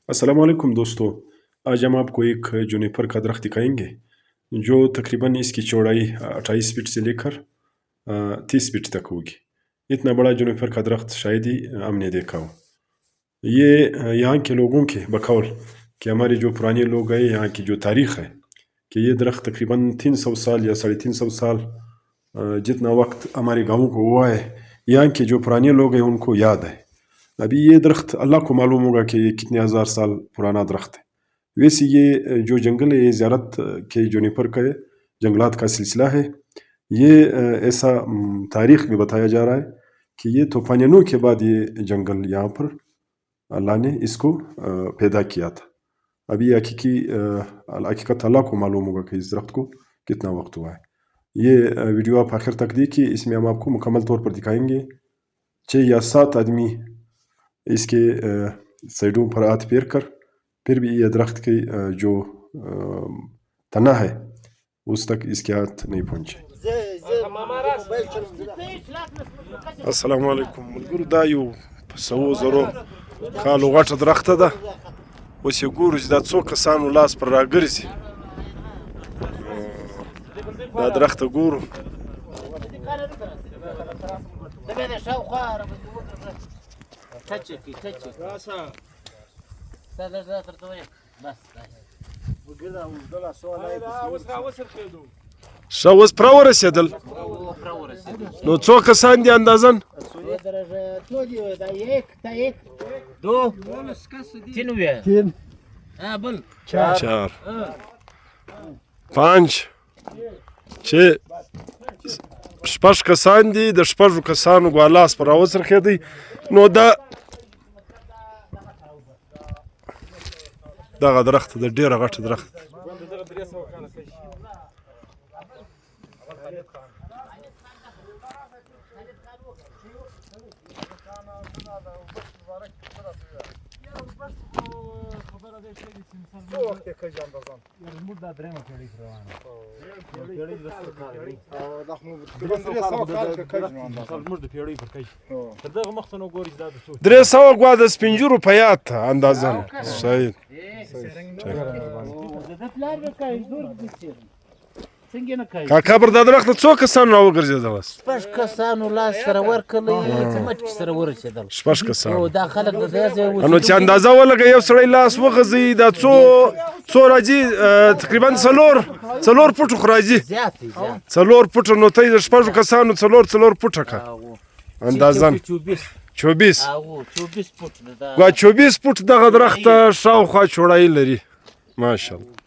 अस्सलाम वालेकुम दोस्तों। आज हम आपको एक जूनिपर का दरख्त दिखाएंगे जो तकरीबन इसकी चौड़ाई 28 फीट से लेकर 30 फीट तक होगी। इतना बड़ा जूनिपर का दरख्त शायद ही हमने देखा हो। ये यहाँ के लोगों के बकौल कि हमारे जो पुराने लोग हैं, यहाँ की जो तारीख़ है कि ये दरख्त तकरीबन 300 साल या 350 साल जितना वक्त हमारे गाँव को हुआ है, यहाँ के जो पुराने लोग हैं उनको याद है। अभी ये दरख्त अल्लाह को मालूम होगा कि ये कितने हज़ार साल पुराना दरख्त है। वैसे ये जो जंगल है ये ज़ियारत के जूनिपर का जंगलात का सिलसिला है। ये ऐसा तारीख़ में बताया जा रहा है कि ये तूफ़ान के बाद ये जंगल यहाँ पर अल्लाह ने इसको पैदा किया था। अभी हकीकत अल्लाह को मालूम होगा कि इस दरख्त को कितना वक्त हुआ है। ये वीडियो आप आखिर तक देखिए, इसमें हम आपको मुकम्मल तौर पर दिखाएंगे 6 या 7 आदमी इसके साइडों पर हाथ फेर कर फिर भी ये दरख्त की जो तना है उस तक इसके हाथ नहीं पहुँचे। अस्सलाम वालेकुम मलګرو، دا یو په 100 کالو غټه درخته ده. اوس یې ګورو چې دا څو کسانو لاس پر راګرځي. دا درخته ګورو ښه اوس پوره ورسېدل. نو څو کسان دي اندازاً؟ چار 5 6 شپږ کسان دي. د شپږو کسانو ګوالاس پر راوڅرخېدی. نو دغه درخت د ډېره غټه درخت درې سوه ګوا د سپینجرو په یاد ته اندازاً. صحیح. کاکا پر دا درخت څو کسانو راوګرځېدل؟ 6 کسانو لاس سره ورکړی، مټکې سره ورسېدل. 6 کسانو. دا خلک د دې ځای نو چې اندازه ولګه یو سړی لاس وغځي دا څو راځي؟ تقریبا 4 فوټو خو راځي. 4 فوټه. نو ته یې د 6 کسانو 4 فوټه که اندازاً 24 ګوا 24 فوټ دغه درخت شاوخوا چوړایي لري. ماشاءالله.